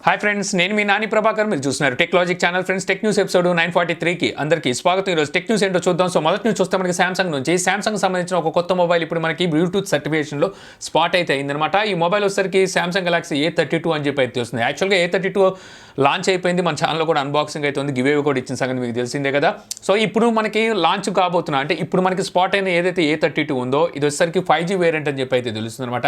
Hi friends, నేను మీ నాని ప్రభాకర్. మీరు చూస్తున్నారు technologic channel. Friends, tech news episode 943కి అందరికీ స్వాగతం. ఈరోజు టెక్ న్యూస్ ఏంటో చూద్దాం. సో మొదటి న్యూస్ చూస్తే మనకి సామ్సంగ్ నుంచి సామ్సంగ్ సంబంధించిన ఒక కొత్త మొబైల్ ఇప్పుడు మనకి బ్లూటూత్ సర్టిఫికేషన్లో స్పాట్ అయితే అయిందనమాట. ఈ మొబైల్ వచ్చేసరికి సామ్సంగ్ గెలాక్సీ A32 అని చెప్పి అయితే వస్తుంది. యాక్చువల్గా A32 లాంచ్ అయిపోయింది. మన ఛానల్లో కూడా అన్బాక్సింగ్ అయితే ఉంది. గివ్ అవే కూడా ఇచ్చిన సంగతి మీకు తెలిసిందే కదా. సో ఇప్పుడు మనకి లాంచ్ కాబోతున్నా అంటే ఇప్పుడు మనకి స్పాట్ అయిన ఏదైతే A32 ఉందో ఇది వచ్చేసరికి 5G వేరియంట్ అని చెప్పి అయితే తెలుస్తుంది అనమాట.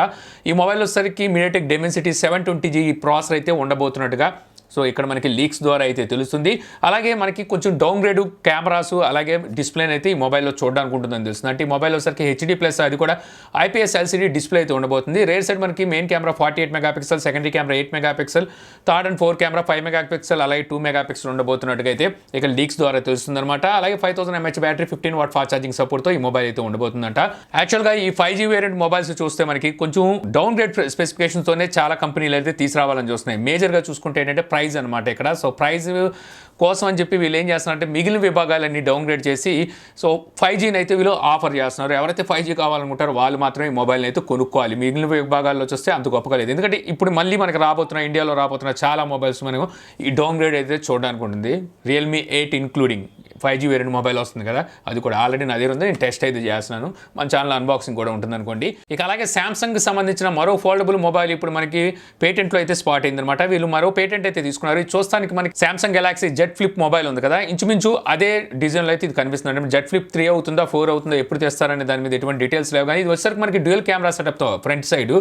ఈ మొబైల్ వచ్చేసరికి మీడియాటెక్ డెమెన్సిటీ 720G ప్రాసెసర్ అయితే ఉండబోతున్నట్టుగా సో ఇక్కడ మనకి లీక్స్ ద్వారా అయితే తెలుస్తుంది. అలాగే మనకి కొంచెం డౌన్ గ్రేడ్ కెమెరాస్ అలాగే డిస్ప్లేని అయితే ఈ మొబైల్లో చూడడానికి ఉంటుందని తెలుస్తుంది. అంటే ఈ మొబైల్ వచ్చరికి HD+ అది కూడా IPS LCD డిస్ప్లే అయితే ఉండబోతుంది. రేర్ సైడ్ మనకి main camera 48 megapixel, secondary camera 8 megapixel, third and fourth camera 5 megapixel అలాగే 2 మెగాపిక్సెల్ ఉండబోతున్నట్టుగా అయితే ఇక లీక్స్ ద్వారా తెలుస్తుంది అనమాట. అలాగే 5000 mAh battery, 15 watt fast charging సపోర్ట్తో ఈ మొబైల్ అయితే ఉండబోతుందంట. యాక్చువల్గా ఈ 5G వేరియంట్ మొబైల్స్ చూస్తే మనకి కొంచెం డౌన్ గ్రేడ్ స్పెసిఫికేషన్తోనే చాలా కంపెనీలు అయితే తీసుకురావాలని చూస్తున్నాయి. మేజర్గా చూసుకుంటే ఏంటంటే ప్రైస్ అనమాట. ఇక్కడ సో ప్రైస్ కోసం అని చెప్పి వీళ్ళు ఏం చేస్తున్నారంటే మిగిలిన విభాగాలన్నీ డౌన్ గ్రేడ్ చేసి సో 5Gని అయితే వీళ్ళు ఆఫర్ చేస్తున్నారు. ఎవరైతే 5G కావాలనుకుంటారో వాళ్ళు మాత్రమే ఈ మొబైల్ని అయితే కొనుక్కోవాలి. మిగిలిన విభాగాల్లో చూస్తే అంత గొప్పగా లేదు. ఎందుకంటే ఇప్పుడు మళ్ళీ మనకి ఇండియాలో రాబోతున్న చాలా మొబైల్స్ మనం ఈ డౌన్ గ్రేడ్ అయితే చూడడానికి ఉంటుంది. Realme 8 including 5G variant mobile వస్తుంది కదా, అది కూడా ఆల్రెడీ నా దగ్గర ఉంది. నేను టెస్ట్ అయితే చేస్తున్నాను. మన ఛానల్ అన్బాక్సింగ్ కూడా ఉంటుంది అనుకోండి. ఇక అలాగే సామ్సంగ్కి సంబంధించిన మరో ఫోల్డబుల్ మొబైల్ ఇప్పుడు మనకి పేటెంట్లో అయితే స్పాట్ అయిందనమాట. వీళ్ళు మరో పేటెంట్ అయితే తీసుకున్నారు. ఇది చూస్తానికి మనకి Samsung Galaxy Z flip mobile ఉంది కదా, ఇంచుమించు అదే డిజైన్లో అయితే ఇది కనిపిస్తుంది. అంటే జెడ్ ఫ్లిప్ 3 అవుతుందా 4 అవుతుందా ఎప్పుడు తెస్తారనే దాని మీద ఎటువంటి డీటెయిల్స్ లేవు. కానీ ఇది వచ్చేసరికి మనకి డ్యూయల్ కెమెరా సెటప్తో ఫ్రంట్ సైడ్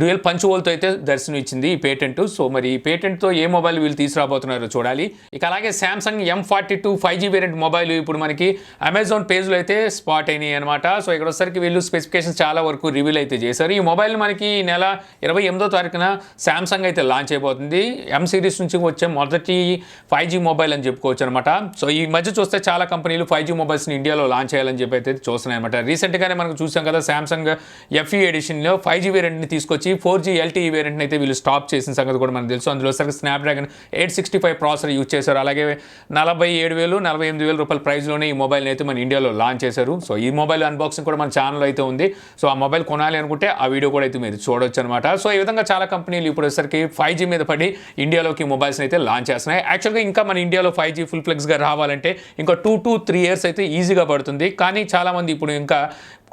డ్యూయల్ పంచ్ హోల్తో అయితే దర్శనం ఇచ్చింది ఈ పేటెంట్. సో మరి ఈ పేటెంట్తో ఏ మొబైల్ వీళ్ళు తీసుకురాబోతున్నారో చూడాలి. ఇక అలాగే Samsung M42 5G variant mobile ఇప్పుడు మనకి అమెజాన్ పేజ్లో అయితే స్పాట్ అయినాయి అనమాట. సో ఇక్కడ వచ్చేసరికి వీళ్ళు స్పెసిఫికేషన్స్ చాలా వరకు రివీల్ అయితే చేశారు. ఈ మొబైల్ మనకి ఈ నెల 28వ తారీఖున సామ్సంగ్ అయితే లాంచ్ అయిపోతుంది. M సిరీస్ నుంచి వచ్చే మొదటి 5G మొబైల్ అని చెప్పుకోవచ్చు అనమాట. సో ఈ మధ్య చూస్తే చాలా కంపెనీలు 5G మొబైల్స్ని ఇండియాలో లాంచ్ చేయాలని చెప్పి అయితే చూస్తున్నాయి అనమాట. రీసెంట్గానే మనకు చూసాం కదా, సామ్సంగ్ FE ఎడిషన్లో 5G వేరియంట్ని తీసుకొచ్చి 4G LTE వేరియంట్ని అయితే వీళ్ళు స్టాప్ చేసిన సంగతి కూడా మనకు తెలుసు. అందులో సరికి స్నాప్డ్రాగన్ 865 ప్రాసెసర్ యూజ్ చేశారు. అలాగే 47,000 48,000 రూపాయల ప్రైస్లోనే ఈ మొబైల్ని అయితే మన ఇండియాలో లాంచ్ చేశారు. సో ఈ మొబైల్ అన్బాక్సింగ్ కూడా మన ఛానల్లో అయితే ఉంది. సో ఆ మొబైల్ కొనాలి అనుకుంటే ఆ వీడియో కూడా అయితే మీరు చూడొచ్చు అనమాట. సో ఈ విధంగా చాలా కంపెనీలు ఇప్పుడు వచ్చేసరికి 5G మీద పడి ఇండియాలోకి మొబైల్స్ని అయితే లాంచ్ చేస్తున్నాయి. యాక్చువల్గా ఇంకా మన ఇండియాలో 5G ఫుల్ ఫ్లెక్స్గా రావాలంటే ఇంకా 2 to 3 years అయితే ఈజీగా పడుతుంది. కానీ చాలామంది ఇప్పుడు ఇంకా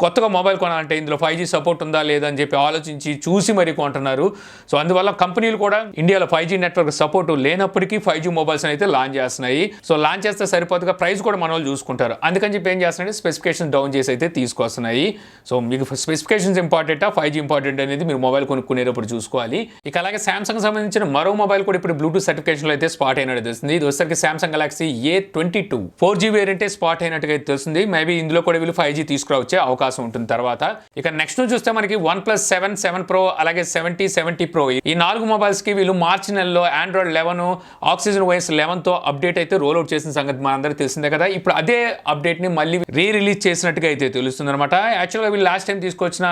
కొత్తగా మొబైల్ కొనాలంటే ఇందులో 5G సపోర్ట్ ఉందా లేదా అని చెప్పి ఆలోచించి చూసి మరీ కొంటున్నారు. సో అందువల్ల కంపెనీలు కూడా ఇండియాలో 5G నెట్వర్క్ సపోర్ట్ లేనప్పటికీ 5G మొబైల్స్ అయితే లాంచ్ చేస్తున్నాయి. సో లాంచ్ చేస్తే సరిపోతుగా ప్రైస్ కూడా మన వాళ్ళు చూసుకుంటారు. అందుకని చెప్పి ఏం చేస్తున్నాయి, స్పెసిఫికేషన్ డౌన్ చేసి అయితే తీసుకొస్తున్నాయి. సో మీకు స్పెసిఫికేషన్స్ ఇంపార్టెంటా 5G ఇంపార్టెంట్ అనేది మీరు మొబైల్ కొనుక్కునేటప్పుడు చూసుకోవాలి. ఇక అలాగే సామ్సంగ్ సంబంధించిన మరో మొబైల్ కూడా ఇప్పుడు బ్లూటూత్ సర్టిఫికేషన్లో అయితే స్పాట్ అయినట్టు తెలుస్తుంది. ఇది వచ్చేసరికి Samsung Galaxy A22 4G వేరియంటే spot అయినట్టుగా అయితే తెలుస్తుంది. మేబీ ఇందులో కూడా వీళ్ళు 5G తీసుకురావచ్చే అవకాశం ఉంటుంది తర్వాత. ఇక నెక్స్ట్ చూస్తే మనకి OnePlus 7 Pro అలాగే 70 Pro ఈ 4 మొబైల్స్ కి వీళ్ళు మార్చి నెలలో Android 11 ఆక్సిజన్ OS 11 తో అప్డేట్ అయితే రోల్ అవుట్ చేసిన సంగతి మనందరికీ తెలిసిందే కదా. ఇప్పుడు అదే అప్డేట్ ని మళ్ళీ రిలీజ్ చేసినట్టుగా అయితే తెలుస్తుంది అనమాట. యాక్చువల్గా వీళ్ళు లాస్ట్ టైం తీసుకొచ్చిన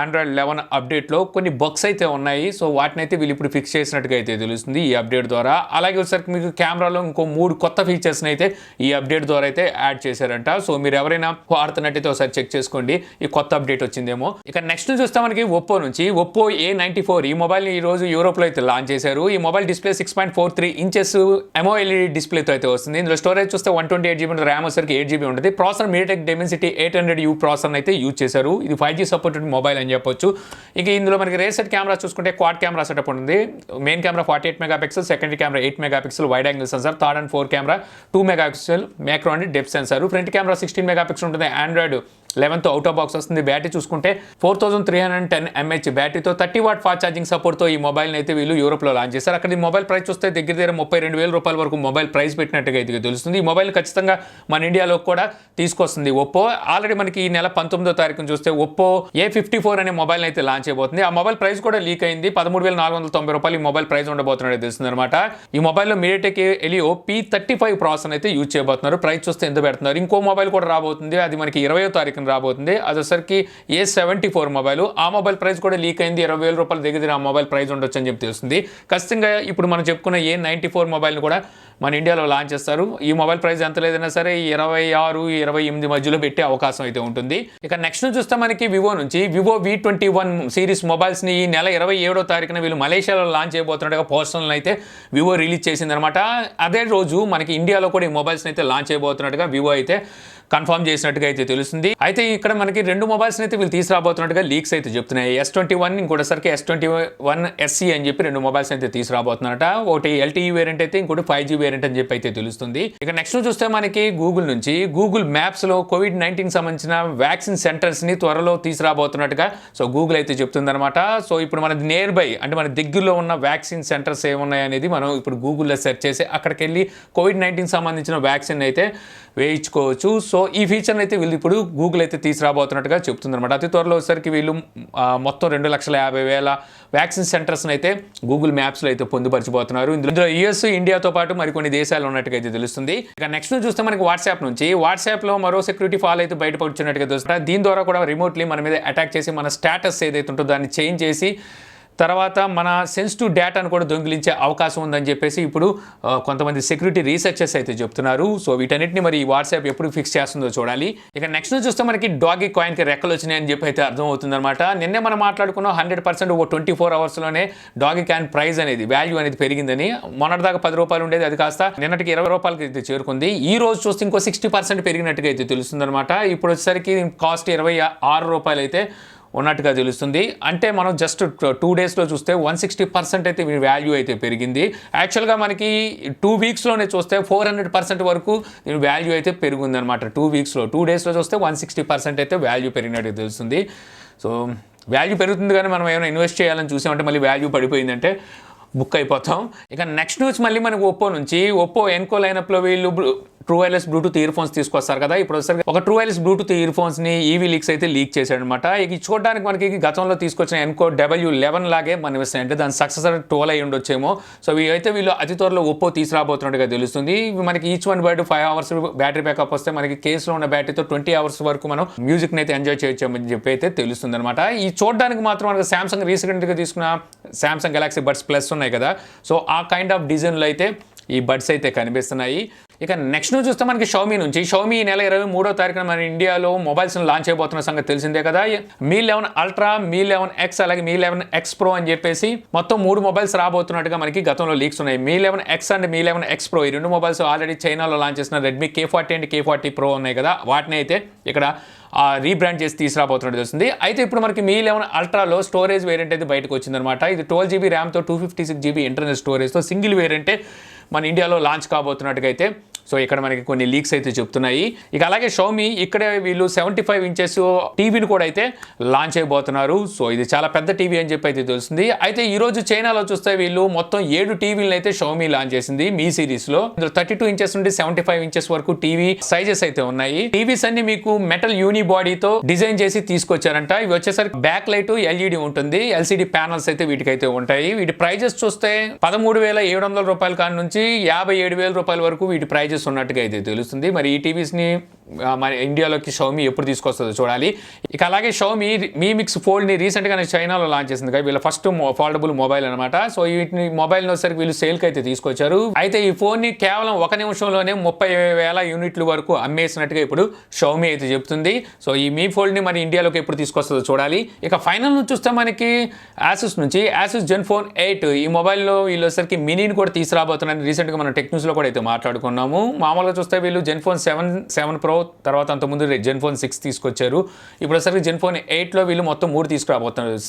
Android 11 అప్డేట్ లో కొన్ని బగ్స్ అయితే ఉన్నాయి. సో వాటిని అయితే వీళ్ళు ఇప్పుడు ఫిక్స్ చేసినట్టుగా అయితే తెలుస్తుంది ఈ అప్డేట్ ద్వారా. అలాగే వచ్చేసరికి మీకు కెమెరాలో ఇంకో 3 కొత్త ఫీచర్స్ అయితే ఈ అప్డేట్ ద్వారా అయితే యాడ్ చేశారంట. సో మీరు ఎవరైనా వాడుతున్నట్టయితే ఒకసారి చెక్ చేసుకోండి, ఈ కొత్త అప్డేట్ వచ్చిందేమో. ఇక నెక్స్ట్ చూస్తే మనకి ఒప్పో నుంచి ఒప్పో A94 ఈ మొబైల్ ఈ రోజు యూరోప్ లో అయితే లాంచ్ చేశారు. ఈ మొబైల్ డిస్ప్లే 6.43 ఇంచెస్ AMOLED డిస్ప్లేతో అయితే వస్తుంది. ఇందులో స్టోరేజ్ చూస్తే 128GB ఉంటుంది, ర్యామ్ వచ్చరికి 8GB ఉంటుంది. Processor MediaTek Dimensity 800U processor అయితే యూజ్ చేశారు. ఇది 5G సపోర్టెడ్ మొబైల్ అని చెప్పొచ్చు. ఇక ఇందులో మనకి రేర్ సెట్ కెమెరా చూసుకుంటే క్వాడ్ కెమెరా సెటప్ ఉంటుంది. Main camera 48 megapixel, secondary camera 8 megapixel wide angle censor, third and fourth camera 2 megapixel micro and depth censor, front camera 16 megapixel ఉంటుంది. Android 11తో అవుట్ ఆఫ్ బాక్స్ వస్తుంది. Battery చూసుకుంటే 4310 mAh బ్యాటరీతో 30 watt fast charging సపోర్ట్తో ఈ మొబైల్ని అయితే వీళ్ళు యూరోప్లో లాంచ్ చేశారు. అక్కడ ఈ మొబైల్ ప్రైస్ చూస్తే దగ్గర 32,000 రూపాయల వరకు మొబైల్ ప్రైస్ పెట్టినట్టుగా అయితే తెలుస్తుంది. ఈ మొబైల్ ఖచ్చితంగా మన ఇండియాలో కూడా తీసుకొస్తుంది ఒప్పో. ఆల్రెడీ మనకి ఈ నెల 19వ తారీఖున చూస్తే ఒప్పో A54 అనే మొబైల్ అయితే లాంచ్ అయిపోతుంది. ఆ మొబైల్ ప్రైస్ కూడా లీక్ అయింది. 13,490 రూపాయలు ఈ మొబైల్ ప్రైస్ ఉండబోతున్నట్టు తెలుస్తుంది అనమాట. ఈ మొబైల్లో మీడియాటెక్ హెలియో P35 ప్రాసెసర్ అయితే యూజ్ చేయబోతున్నారు. ప్రైస్ చూస్తే ఎంత పెడుతున్నారు. ఇంకో మొబైల్ కూడా రాబోతుంది, అది మనకి 20వ తారీఖున తారీఖున రాబోతుంది. అదొసరికి A74 మొబైల్. ఆ మొబైల్ ప్రైస్ కూడా లీక్ అయింది. 20,000 రూపాయల దగ్గర ఆ మొబైల్ ప్రైస్ ఉండొచ్చు అని చెప్పి తెలుస్తుంది. ఖచ్చితంగా ఇప్పుడు మనం చెప్పుకున్న A94 మొబైల్ని కూడా మన ఇండియాలో లాంచ్ చేస్తారు. ఈ మొబైల్ ప్రైస్ ఎంత లేదన్నా సరే 26-28 మధ్యలో పెట్టే అవకాశం అయితే ఉంటుంది. ఇక నెక్స్ట్ చూస్తే మనకి వివో నుంచి వివో V21 సిరీస్ మొబైల్స్ని ఈ నెల 27వ తారీఖున వీళ్ళు మలేషియాలో లాంచ్ చేయబోతున్నట్టుగా పోస్టర్లను అయితే వివో రిలీజ్ చేసిందనమాట. అదే రోజు మనకి ఇండియాలో కూడా ఈ మొబైల్స్ని అయితే లాంచ్ చేయబోతున్నట్టుగా వివో అయితే కన్ఫర్మ్ చేసినట్టుగా అయితే తెలుస్తుంది. అయితే ఇక్కడ మనకి 2 మొబైల్స్ అయితే వీళ్ళు తీసుకురాబోతున్నట్టుగా లీక్స్ అయితే చెప్తున్నాయి. S21 ఇంకోటిసరికి S21 SE అని చెప్పి 2 మొబైల్స్ అయితే తీసుకురాబోతున్నారట. ఒకటి LTE వేరియంట్ అయితే ఇంకోటి 5G వేరియంట్ అని చెప్పి అయితే తెలుస్తుంది. ఇక నెక్స్ట్ చూస్తే మనకి గూగుల్ నుంచి గూగుల్ మ్యాప్స్ లో COVID-19 సంబంధించిన వ్యాక్సిన్ సెంటర్స్ ని త్వరలో తీసుకురాబోతున్నట్టుగా సో గూగుల్ అయితే చెప్తుందన్నమాట. సో ఇప్పుడు మన నియర్ బై అంటే మన దగ్గరలో ఉన్న వ్యాక్సిన్ సెంటర్స్ ఏమున్నాయి అనేది మనం ఇప్పుడు గూగుల్లో సెర్చ్ చేసి అక్కడికి వెళ్ళి COVID-19 సంబంధించిన వ్యాక్సిన్ అయితే వేయించుకోవచ్చు. సో ఈ ఫీచర్ని అయితే వీళ్ళు ఇప్పుడు గూగుల్ అయితే తీసుకురాబోతున్నట్టుగా చెప్తుందన్నమాట. అతి త్వరలో వచ్చేసరికి వీళ్ళు మొత్తం 2,50,000 వ్యాక్సిన్ సెంటర్స్ని అయితే గూగుల్ మ్యాప్స్లో అయితే పొందుపరచబోతున్నారు. ఇందులో US, ఇండియాతో పాటు మరికొన్ని దేశాలు ఉన్నట్టుగా అయితే తెలుస్తుంది. ఇక నెక్స్ట్ చూస్తే మనకి వాట్సాప్లో మరో సెక్యూరిటీ ఫాల్ అయితే బయటపడుతున్నట్టుగా తెలుస్తుంది. దీని ద్వారా కూడా రిమోట్లీ మన మీద అటాక్ చేసి మన స్టేటస్ ఏదైతే ఉంటుందో దాన్ని చేంజ్ చేసి తర్వాత మన సెన్సిటివ్ డేటాను కూడా దొంగిలించే అవకాశం ఉందని చెప్పేసి ఇప్పుడు కొంతమంది సెక్యూరిటీ రీసెర్చర్స్ అయితే చెప్తున్నారు. సో వీటన్నిటిని మరి ఈ వాట్సాప్ ఎప్పుడు ఫిక్స్ చేస్తుందో చూడాలి. ఇక నెక్స్ట్ చూస్తే మనకి డాగీ కాయిన్కి రెక్కలు వచ్చినాయని చెప్పి అయితే అర్థమవుతుంది అనమాట. నిన్నే మనం మాట్లాడుకున్నాం 100% 24 అవర్స్లోనే డాగీ కాయిన్ ప్రైస్ అనేది వాల్యూ అనేది పెరిగిందని. మొన్నటిదాకా 10 రూపాయలు ఉండేది, అది కాస్త నిన్నటికి 20 రూపాయలకి అయితే చేరుకుంది. ఈ రోజు చూస్తే ఇంకో 60% పెరిగినట్టుగా అయితే తెలుస్తుంది అనమాట. ఇప్పుడు వచ్చేసరికి కాస్ట్ 26 రూపాయలు అయితే ఉన్నట్టుగా తెలుస్తుంది. అంటే మనం జస్ట్ 2 డేస్లో చూస్తే 160% అయితే వాల్యూ అయితే పెరిగింది. యాక్చువల్గా మనకి 2 వీక్స్లోనే చూస్తే 400% వరకు దీని వాల్యూ అయితే పెరిగింది అనమాట. 2 వీక్స్లో 2 డేస్లో చూస్తే 160% అయితే వాల్యూ పెరిగినట్టు తెలుస్తుంది. సో వాల్యూ పెరుగుతుంది కానీ మనం ఏమైనా ఇన్వెస్ట్ చేయాలని చూసామంటే మళ్ళీ వాల్యూ పడిపోయిందంటే బుక్ అయిపోతాం. ఇక నెక్స్ట్ న్యూస్ మళ్ళీ మనకు ఒప్పో నుంచి ఎన్కో లైనప్లో వీళ్ళు true wireless Bluetooth earphones తీసుకొస్తారు కదా. ఇప్పుడు ఒక ట్రూ వైర్లెస్ బ్లూటూత్ ఇయర్ ఫోన్స్ని ఈవీ లీక్స్ అయితే లీక్ చేశాడనమాట. ఇక చూడడానికి మనకి గతంలో తీసుకొచ్చిన ఎన్కో W11 లాగే మనం ఇస్తాయి, అంటే దాని సక్సెసర్ 12 అయి ఉండొచ్చేమో. సో వీళ్ళు అతి త్వరలో ఒప్పో తీసుకురాబోతున్నట్టుగా తెలుస్తుంది. మనకి ఈచ్ వన్ బయట 5 hours బ్యాటరీ బ్యాకప్ వస్తే మనకి కేసులో ఉన్న బ్యాటరీతో 20 hours వరకు మనం మ్యూజిక్ని అయితే ఎంజాయ్ చేయొచ్చని చెప్పి అయితే తెలుస్తుంది అనమాట. ఈ చూడడానికి మాత్రం మనకి సామ్సంగ్ రీసెంట్గా తీసుకున్న సామ్సంగ్ గెలాక్సీ బడ్స్ ప్లస్ ఉన్నాయి కదా, సో ఆ కైండ్ ఆఫ్ డిజైన్లో అయితే ఈ బడ్స్ అయితే కనిపిస్తున్నాయి. ఇక నెక్స్ట్ చూస్తే మనకి షామీ ఈ నెల 23వ తారీఖున మన ఇండియాలో మొబైల్స్ లాంచ్ అయిపోతున్న సంగతి తెలిసిందే కదా. Mi 11 Ultra, Mi 11 X అలాగే Mi 11 X Pro అని చెప్పేసి మొత్తం 3 మొబైల్స్ రాబోతున్నట్టుగా మనకి గతంలో లీక్స్ ఉన్నాయి. Mi 11 X and Mi 11 X Pro ఈ 2 మొబైల్స్ ఆల్రెడీ చైనాలో లాంచ్ చేసిన Redmi K40 and K40 Pro ఉన్నాయి కదా, వాటిని అయితే ఇక్కడ రీబ్రాండ్ చేసి తీసుకురాబోతున్నట్టు తెలుస్తుంది. అయితే ఇప్పుడు మనకి Mi 11 Ultraలో స్టోరేజ్ వేరియంట్ అయితే బయటకు వచ్చిందనమాట. ఇది 12GB ర్యామ్తో 256GB ఇంటర్నల్ స్టోరేజ్తో సింగిల్ వేరియంటే మన ఇండియాలో లాంచ్ కాబోతున్నట్టుగా అయితే సో ఇక్కడ మనకి కొన్ని లీక్స్ అయితే చెప్తున్నాయి. ఇక అలాగే షామీ ఇక్కడే వీళ్ళు 75 inches టీవీని కూడా అయితే లాంచ్ అయిపోతున్నారు. సో ఇది చాలా పెద్ద టీవీ అని చెప్పి అయితే తెలుస్తుంది. అయితే ఈ రోజు చైనాలో చూస్తే వీళ్ళు మొత్తం 7 టీవీలను అయితే షామీ లాంచ్ చేసింది మీ సిరీస్లో. ఇందులో 32 inches నుండి 75 inches వరకు టీవీ సైజెస్ అయితే ఉన్నాయి. టీవీస్ అన్ని మీకు మెటల్ యూనిబాడీతో డిజైన్ చేసి తీసుకొచ్చారంట. ఇవి వచ్చేసరికి బ్యాక్ లైట్ LED ఉంటుంది, LCD ప్యానల్స్ అయితే వీటికైతే ఉంటాయి. వీటి ప్రైజెస్ చూస్తే 13,700 రూపాయల కాడి నుంచి 57,000 రూపాయల వరకు వీటి ప్రైజెస్ ఉన్నట్టుగా అయితే తెలుస్తుంది. మరి ఈ టీవీస్ని మన ఇండియాలోకి షామీ ఎప్పుడు తీసుకొస్తుందో చూడాలి. ఇక అలాగే షామీ మీ మిక్స్ ఫోల్డ్ని రీసెంట్గా చైనాలో లాంచ్ చేసింది కదా, వీళ్ళ ఫస్ట్ ఫోల్డబుల్ మొబైల్ అనమాట. సో వీటిని మొబైల్ వచ్చేసరికి వీళ్ళు సేల్కి అయితే తీసుకొచ్చారు. అయితే ఈ ఫోన్ని కేవలం 1 నిమిషంలోనే 30,000 యూనిట్ల వరకు అమ్మేసినట్టుగా ఇప్పుడు షామీ అయితే చెప్తుంది. సో ఈ మీ ఫోల్డ్ని మరి ఇండియాలోకి ఎప్పుడు తీసుకొస్తుందో చూడాలి. ఇక ఫైనల్ నుంచి చూస్తే మనకి ఆసూస్ నుంచి ఆసూస్ Zenfone 8 ఈ మొబైల్లో వీళ్ళు వచ్చేసరికి మినీని కూడా తీసుకురాబోతున్నారని రీసెంట్గా మనం టెక్న్యూస్లో కూడా అయితే మాట్లాడుకున్నాము. మామూలుగా చూస్తే వీళ్ళు Zenfone 7 Pro తర్వాత అంతకుముందు Zenfone 6 తీసుకొచ్చారు. ఇప్పుడు వచ్చేసరికి Zenfone 8లో వీళ్ళు మొత్తం 3 తీసుకురాబోతున్నారు.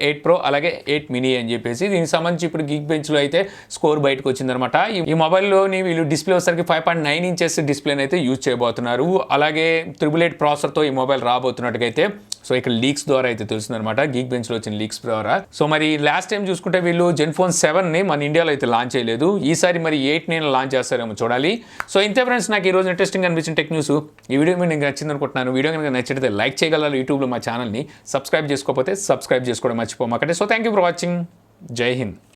8 Pro అలాగే 8 mini అని చెప్పేసి. దీనికి సంబంధించి ఇప్పుడు గీక్ బెంచ్లో అయితే స్కోర్ బయటకు వచ్చిందనమాట. ఈ మొబైల్లోని వీళ్ళు డిస్ప్లే వచ్చేసరికి 5.9 inches డిస్ప్లేని అయితే యూజ్ చేయబోతున్నారు. అలాగే 888 ప్రాసెసర్తో ఈ మొబైల్ రాబోతున్నట్టుగా అయితే సో ఇక్కడ లీక్స్ ద్వారా అయితే తెలుస్తుందన్నమాట, గీక్ బెంచ్లో వచ్చిన లీక్స్ ద్వారా. సో మరి లాస్ట్ టైం చూసుకుంటే వీళ్ళు Zenfone 7ని మన ఇండియాలో అయితే లాంచ్ చేయలేదు. ఈసారి మరి 8ని లాంచ్ చేస్తారేమో చూడాలి. సో ఇంతే ఫ్రెండ్స్, నాకు ఈరోజు ఇంట్రెస్టింగ్ అనిపించిన టెక్ న్యూస్. ఈ వీడియో మీకు నచ్చింది అనుకుంటున్నాను. వీడియో కనుక నచ్చితే లైక్ చేయగలరు. యూట్యూబ్లో మా ఛానల్ని సబ్స్క్రైబ్ చేసుకోకపోతే సబ్స్క్రైబ్ చేసుకోవడం మర్చిపోమాకండి. So thank you for watching. జై హింద్.